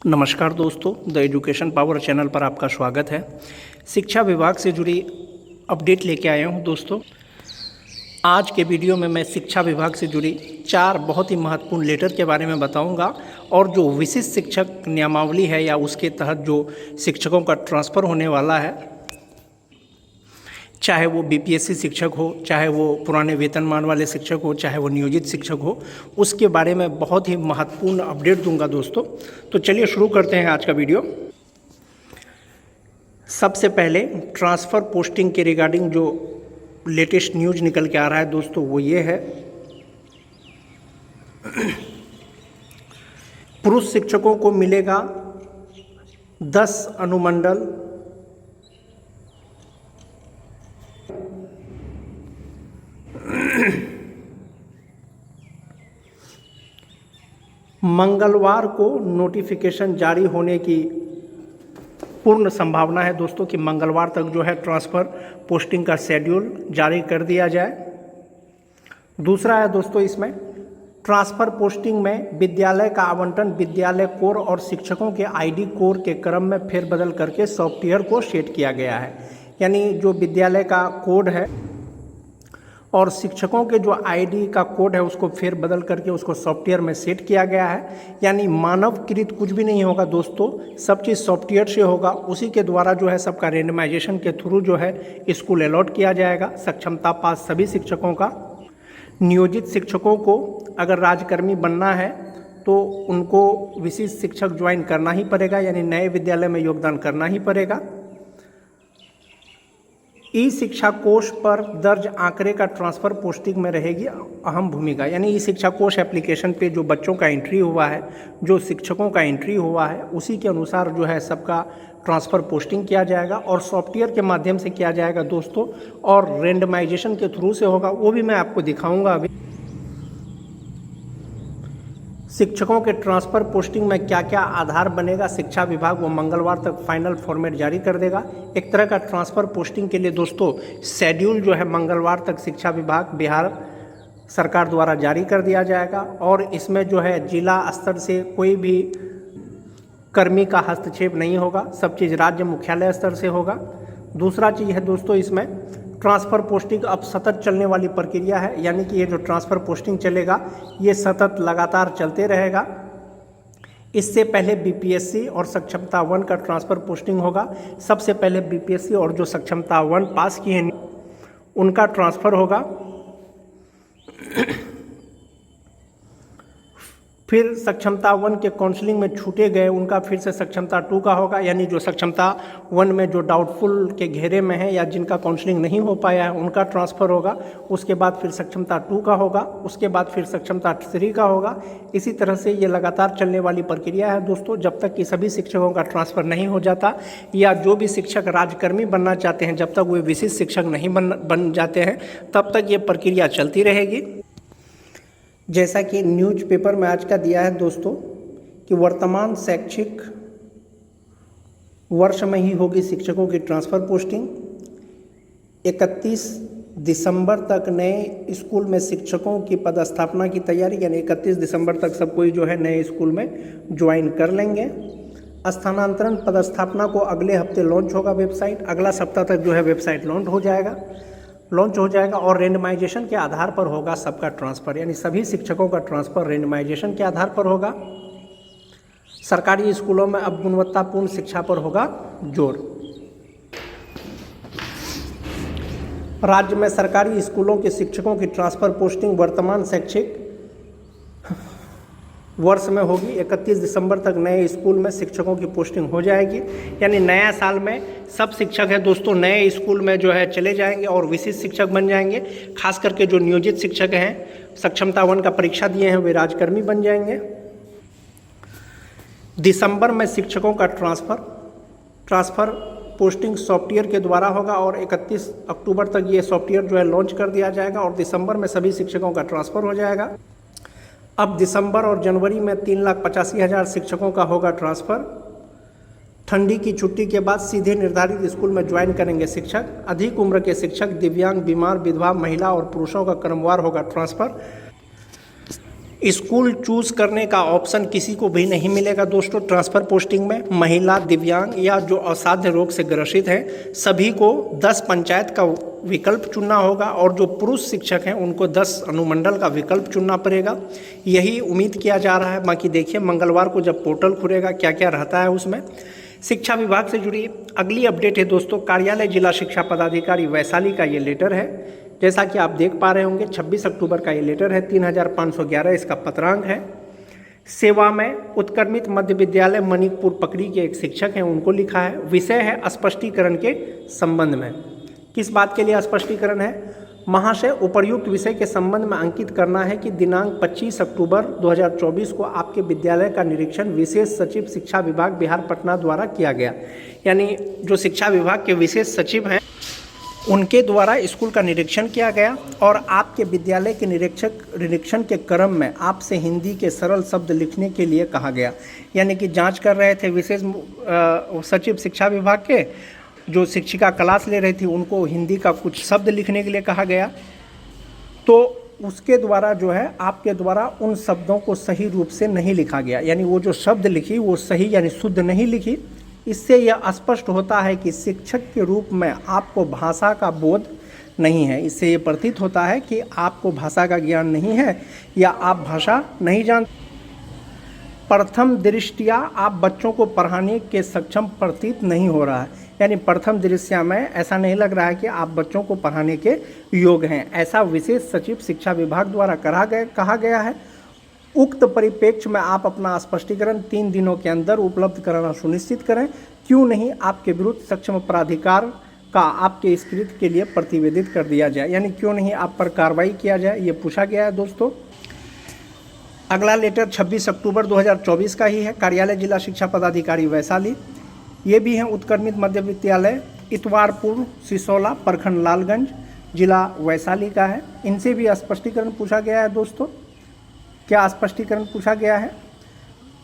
नमस्कार दोस्तों, the education power channel पर आपका स्वागत है। शिक्षा विभाग से जुड़ी अपडेट लेके आया हूं दोस्तों। आज के वीडियो में मैं शिक्षा विभाग से जुड़ी 4 बहुत ही महत्वपूर्ण लेटर के बारे में बताऊंगा और जो विशिष्ट शिक्षक नियमावली है या उसके तहत जो शिक्षकों का ट्रांसफ़र होने वाला है, चाहे वो बीपीएससी शिक्षक हो, चाहे वो पुराने वेतनमान वाले शिक्षक हो, चाहे वो नियोजित शिक्षक हो, उसके बारे में बहुत ही महत्वपूर्ण अपडेट दूंगा दोस्तों। तो चलिए शुरू करते हैं आज का वीडियो। सबसे पहले ट्रांसफ़र पोस्टिंग के रिगार्डिंग जो लेटेस्ट न्यूज़ निकल के आ रहा है दोस्तों, वो ये है। पुरुष शिक्षकों को मिलेगा 10 अनुमंडल मंगलवार को नोटिफिकेशन जारी होने की पूर्ण संभावना है दोस्तों कि मंगलवार तक जो है ट्रांसफ़र पोस्टिंग का शेड्यूल जारी कर दिया जाए। दूसरा है दोस्तों, इसमें ट्रांसफ़र पोस्टिंग में विद्यालय का आवंटन विद्यालय कोर और शिक्षकों के आईडी कोर के क्रम में फेरबदल करके सॉफ्टवेयर को सेट किया गया है। यानी जो विद्यालय का कोड है और शिक्षकों के जो आईडी का कोड है उसको फेर बदल करके उसको सॉफ्टवेयर में सेट किया गया है। यानी मानवकृत कुछ भी नहीं होगा दोस्तों, सब चीज़ सॉफ्टवेयर से होगा। उसी के द्वारा जो है सबका रेंडमाइजेशन के थ्रू जो है स्कूल अलॉट किया जाएगा। सक्षमता पास सभी शिक्षकों का। नियोजित शिक्षकों को अगर राजकर्मी बनना है तो उनको विशिष्ट शिक्षक ज्वाइन करना ही पड़ेगा, यानी नए विद्यालय में योगदान करना ही पड़ेगा। ई शिक्षा कोष पर दर्ज आंकड़े का ट्रांसफ़र पोस्टिंग में रहेगी अहम भूमिका। यानी ई शिक्षा कोष एप्लीकेशन पे जो बच्चों का एंट्री हुआ है, जो शिक्षकों का एंट्री हुआ है, उसी के अनुसार जो है सबका ट्रांसफ़र पोस्टिंग किया जाएगा और सॉफ्टवेयर के माध्यम से किया जाएगा दोस्तों। और रेंडमाइजेशन के थ्रू से होगा, वो भी मैं आपको दिखाऊँगा अभी। शिक्षकों के ट्रांसफ़र पोस्टिंग में क्या क्या आधार बनेगा, शिक्षा विभाग वो मंगलवार तक फाइनल फॉर्मेट जारी कर देगा। एक तरह का ट्रांसफ़र पोस्टिंग के लिए दोस्तों शेड्यूल जो है मंगलवार तक शिक्षा विभाग बिहार सरकार द्वारा जारी कर दिया जाएगा। और इसमें जो है जिला स्तर से कोई भी कर्मी का हस्तक्षेप नहीं होगा, सब चीज़ राज्य मुख्यालय स्तर से होगा। दूसरा चीज़ है दोस्तों, इसमें ट्रांसफ़र पोस्टिंग अब सतत चलने वाली प्रक्रिया है। यानी कि ये जो ट्रांसफ़र पोस्टिंग चलेगा ये सतत लगातार चलते रहेगा। इससे पहले बीपीएससी और सक्षमता 1 का ट्रांसफ़र पोस्टिंग होगा। सबसे पहले बीपीएससी और जो सक्षमता 1 पास किए हैं उनका ट्रांसफ़र होगा। फिर सक्षमता 1 के काउंसलिंग में छूटे गए उनका फिर से सक्षमता 2 का होगा। यानी जो सक्षमता 1 में जो डाउटफुल के घेरे में है या जिनका काउंसलिंग नहीं हो पाया है उनका ट्रांसफ़र होगा। उसके बाद फिर सक्षमता 2 का होगा, उसके बाद फिर सक्षमता 3 का होगा। इसी तरह से ये लगातार चलने वाली प्रक्रिया है दोस्तों, जब तक कि सभी शिक्षकों का ट्रांसफ़र नहीं हो जाता या जो भी शिक्षक राजकर्मी बनना चाहते हैं जब तक वे विशिष्ट शिक्षक नहीं बन जाते हैं तब तक ये प्रक्रिया चलती रहेगी। जैसा कि न्यूज़पेपर में आज का दिया है दोस्तों कि वर्तमान शैक्षिक वर्ष में ही होगी शिक्षकों की ट्रांसफ़र पोस्टिंग। 31 दिसंबर तक नए स्कूल में शिक्षकों की पदस्थापना की तैयारी, यानी 31 दिसंबर तक सब कोई जो है नए स्कूल में ज्वाइन कर लेंगे। स्थानांतरण पदस्थापना को अगले हफ्ते लॉन्च होगा वेबसाइट। अगला सप्ताह तक जो है वेबसाइट लॉन्च हो जाएगा और रेंडमाइजेशन के आधार पर होगा सबका ट्रांसफ़र। यानी सभी शिक्षकों का ट्रांसफ़र रेंडमाइजेशन के आधार पर होगा। सरकारी स्कूलों में अब गुणवत्तापूर्ण शिक्षा पर होगा जोर। राज्य में सरकारी स्कूलों के शिक्षकों की ट्रांसफ़र पोस्टिंग वर्तमान शैक्षिक वर्ष में होगी। 31 दिसंबर तक नए स्कूल में शिक्षकों की पोस्टिंग हो जाएगी। यानी नया साल में सब शिक्षक हैं दोस्तों नए स्कूल में जो है चले जाएंगे और विशिष्ट शिक्षक बन जाएंगे। खास करके जो नियोजित शिक्षक हैं, सक्षमता 1 का परीक्षा दिए हैं, वे राजकर्मी बन जाएंगे। दिसंबर में शिक्षकों का ट्रांसफ़र पोस्टिंग सॉफ्टवेयर के द्वारा होगा और 31 अक्टूबर तक ये सॉफ्टवेयर जो है लॉन्च कर दिया जाएगा और दिसंबर में सभी शिक्षकों का ट्रांसफ़र हो जाएगा। अब दिसंबर और जनवरी में 3,85,000 शिक्षकों का होगा ट्रांसफ़र। ठंडी की छुट्टी के बाद सीधे निर्धारित स्कूल में ज्वाइन करेंगे शिक्षक। अधिक उम्र के शिक्षक, दिव्यांग, बीमार, विधवा, महिला और पुरुषों का क्रमवार होगा ट्रांसफ़र। स्कूल चूज करने का ऑप्शन किसी को भी नहीं मिलेगा दोस्तों। ट्रांसफ़र पोस्टिंग में महिला, दिव्यांग या जो असाध्य रोग से ग्रसित हैं सभी को 10 पंचायत का विकल्प चुनना होगा और जो पुरुष शिक्षक हैं उनको 10 अनुमंडल का विकल्प चुनना पड़ेगा। यही उम्मीद किया जा रहा है। बाकी देखिए मंगलवार को जब पोर्टल खुलेगा क्या क्या रहता है उसमें। शिक्षा विभाग से जुड़ी अगली अपडेट है दोस्तों, कार्यालय जिला शिक्षा पदाधिकारी वैशाली का ये लेटर है। जैसा कि आप देख पा रहे होंगे 26 अक्टूबर का ये लेटर है, 3511 इसका पत्रांक है। सेवा में उत्क्रमित मध्य विद्यालय मणिकपुर पकड़ी के एक शिक्षक हैं, उनको लिखा है। विषय है स्पष्टीकरण के संबंध में। किस बात के लिए स्पष्टीकरण है? महाशय, उपर्युक्त विषय के संबंध में अंकित करना है कि दिनांक 25 अक्टूबर 2024 को आपके विद्यालय का निरीक्षण विशेष सचिव शिक्षा विभाग बिहार पटना द्वारा किया गया। यानी जो शिक्षा विभाग के विशेष सचिव हैं उनके द्वारा स्कूल का निरीक्षण किया गया और आपके विद्यालय के निरीक्षण के क्रम में आपसे हिंदी के सरल शब्द लिखने के लिए कहा गया। यानी कि जांच कर रहे थे विशेष सचिव शिक्षा विभाग के, जो शिक्षिका क्लास ले रही थी उनको हिंदी का कुछ शब्द लिखने के लिए कहा गया। तो उसके द्वारा जो है आपके द्वारा उन शब्दों को सही रूप से नहीं लिखा गया। यानी वो जो शब्द लिखी वो सही यानी शुद्ध नहीं लिखी। इससे यह स्पष्ट होता है कि शिक्षक के रूप में आपको भाषा का बोध नहीं है। इससे ये प्रतीत होता है कि आपको भाषा का ज्ञान नहीं है या आप भाषा नहीं जानते। प्रथम दृष्टया आप बच्चों को पढ़ाने के सक्षम प्रतीत नहीं हो रहा है। यानी प्रथम दृष्टया में ऐसा नहीं लग रहा है कि आप बच्चों को पढ़ाने के योग्य हैं। ऐसा विशेष सचिव शिक्षा विभाग द्वारा कहा गया है। उक्त परिप्रेक्ष्य में आप अपना स्पष्टीकरण 3 दिनों के अंदर उपलब्ध कराना सुनिश्चित करें। क्यों नहीं आपके विरुद्ध सक्षम प्राधिकार का आपके स्वीकृति के लिए प्रतिवेदित कर दिया जाए। यानी क्यों नहीं आप पर कार्रवाई किया जाए, ये पूछा गया है दोस्तों। अगला लेटर 26 अक्टूबर 2024 का ही है, कार्यालय जिला शिक्षा पदाधिकारी वैशाली। ये भी है उत्क्रमित मध्य विद्यालय इतवारपुर सिसोला प्रखंड लालगंज जिला वैशाली का है। इनसे भी स्पष्टीकरण पूछा गया है दोस्तों। क्या स्पष्टीकरण पूछा गया है?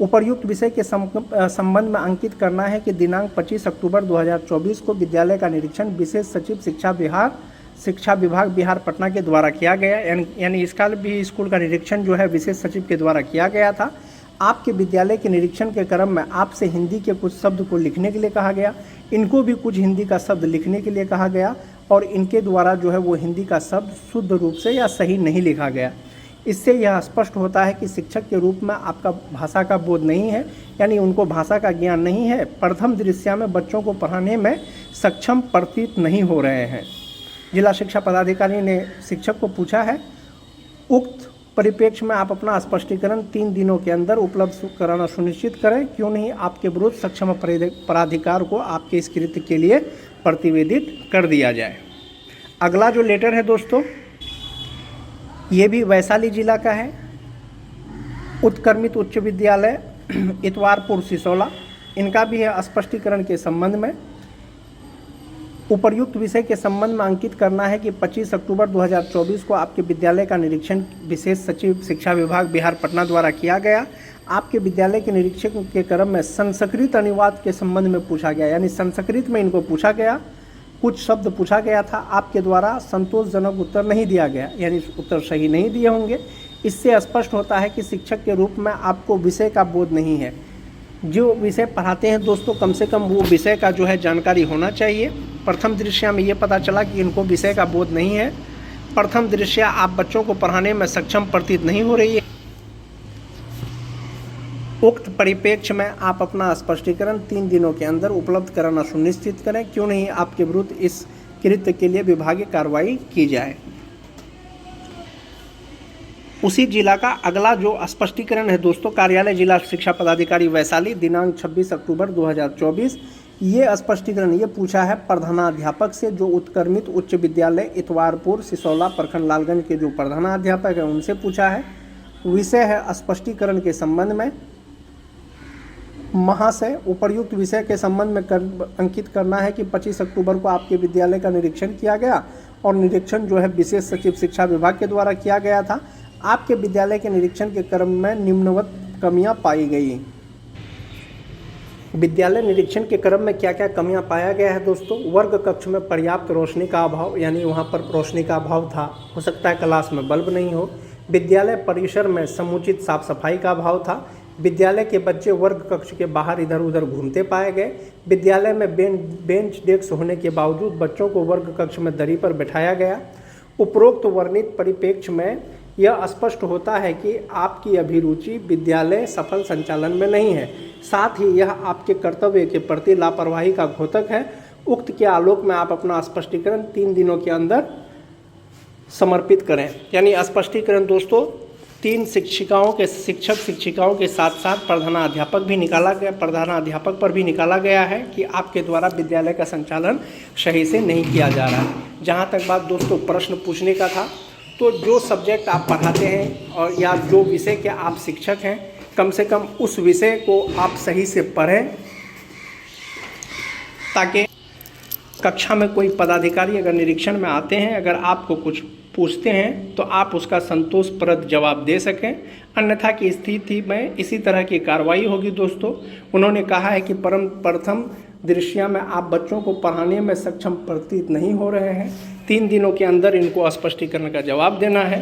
उपर्युक्त विषय के संबंध में अंकित करना है कि दिनांक 25 अक्टूबर 2024 को विद्यालय का निरीक्षण विशेष सचिव शिक्षा विभाग बिहार पटना के द्वारा किया गया। यानी इसका भी स्कूल का निरीक्षण जो है विशेष सचिव के द्वारा किया गया था। आपके विद्यालय के निरीक्षण के क्रम में आपसे हिंदी के कुछ शब्द को लिखने के लिए कहा गया। इनको भी कुछ हिंदी का शब्द लिखने के लिए कहा गया और इनके द्वारा जो है वो हिंदी का शब्द शुद्ध रूप से या सही नहीं लिखा गया। इससे यह स्पष्ट होता है कि शिक्षक के रूप में आपका भाषा का बोध नहीं है, यानी उनको भाषा का ज्ञान नहीं है। प्रथम दृष्टया में बच्चों को पढ़ाने में सक्षम प्रतीत नहीं हो रहे हैं। जिला शिक्षा पदाधिकारी ने शिक्षक को पूछा है। उक्त परिप्रेक्ष्य में आप अपना स्पष्टीकरण 3 दिनों के अंदर उपलब्ध कराना सुनिश्चित करें। क्यों नहीं आपके विरुद्ध सक्षम प्राधिकार को आपके स्वीकृति के लिए प्रतिवेदित कर दिया जाए। अगला जो लेटर है दोस्तों ये भी वैशाली जिला का है। उत्क्रमित उच्च विद्यालय इतवारपुर सिसोला, इनका भी है स्पष्टीकरण के संबंध में। उपर्युक्त विषय के संबंध में अंकित करना है कि 25 अक्टूबर 2024 को आपके विद्यालय का निरीक्षण विशेष सचिव शिक्षा विभाग बिहार पटना द्वारा किया गया। आपके विद्यालय के निरीक्षण के क्रम में संस्कृत अनुवाद के संबंध में पूछा गया। यानी संस्कृत में इनको पूछा गया, कुछ शब्द पूछा गया था, आपके द्वारा संतोषजनक उत्तर नहीं दिया गया, यानी उत्तर सही नहीं दिए होंगे। इससे स्पष्ट होता है कि शिक्षक के रूप में आपको विषय का बोध नहीं है। जो विषय पढ़ाते हैं दोस्तों कम से कम वो विषय का जो है जानकारी होना चाहिए। प्रथम दृष्टया में ये पता चला कि इनको विषय का बोध नहीं है। प्रथम दृष्टया आप बच्चों को पढ़ाने में सक्षम प्रतीत नहीं हो रही है। उक्त परिप्रेक्ष्य में आप अपना स्पष्टीकरण 3 दिनों के अंदर उपलब्ध कराना सुनिश्चित करें। क्यों नहीं आपके विरुद्ध इस कृत्य के लिए विभागीय कार्रवाई की जाए। उसी जिला का अगला जो स्पष्टीकरण है दोस्तों, कार्यालय जिला शिक्षा पदाधिकारी वैशाली दिनांक 26 अक्टूबर 2024। ये स्पष्टीकरण ये पूछा है प्रधानाध्यापक से, जो उत्क्रमित उच्च विद्यालय इतवारपुर सिसोला प्रखंड लालगंज के जो प्रधानाध्यापक हैं उनसे पूछा है। विषय है स्पष्टीकरण के संबंध में। महाशय, उपर्युक्त विषय के संबंध में अंकित करना है कि 25 अक्टूबर को आपके विद्यालय का निरीक्षण किया गया और निरीक्षण जो है विशेष सचिव शिक्षा विभाग के द्वारा किया गया था। आपके विद्यालय के निरीक्षण के क्रम में निम्नवत कमियां पाई गई। विद्यालय निरीक्षण के क्रम में क्या क्या कमियां पाया गया है दोस्तों? वर्ग कक्ष में पर्याप्त रोशनी का अभाव, यानी वहां पर रोशनी का अभाव था। हो सकता है क्लास में बल्ब नहीं हो। विद्यालय परिसर में समुचित साफ सफाई का अभाव था। विद्यालय के बच्चे वर्ग कक्ष के बाहर इधर उधर घूमते पाए गए। विद्यालय में बेंच डेस्क होने के बावजूद बच्चों को वर्ग कक्ष में दरी पर बैठाया गया। उपरोक्त वर्णित परिप्रेक्ष्य में यह स्पष्ट होता है कि आपकी अभिरुचि विद्यालय सफल संचालन में नहीं है, साथ ही यह आपके कर्तव्य के प्रति लापरवाही का द्योतक है। उक्त के आलोक में आप अपना स्पष्टीकरण 3 दिनों के अंदर समर्पित करें। यानी स्पष्टीकरण दोस्तों 3 शिक्षिकाओं के साथ साथ प्रधानाध्यापक पर भी निकाला गया है कि आपके द्वारा विद्यालय का संचालन सही से नहीं किया जा रहा है। जहाँ तक बात दोस्तों प्रश्न पूछने का था, तो जो सब्जेक्ट आप पढ़ाते हैं और या जो विषय के आप शिक्षक हैं, कम से कम उस विषय को आप सही से पढ़ें, ताकि कक्षा में कोई पदाधिकारी अगर निरीक्षण में आते हैं, अगर आपको कुछ पूछते हैं तो आप उसका संतोषप्रद जवाब दे सकें। अन्यथा की स्थिति में इसी तरह की कार्रवाई होगी दोस्तों। उन्होंने कहा है कि प्रथम दृश्य में आप बच्चों को पढ़ाने में सक्षम प्रतीत नहीं हो रहे हैं। 3 दिनों के अंदर इनको स्पष्टीकरण का जवाब देना है।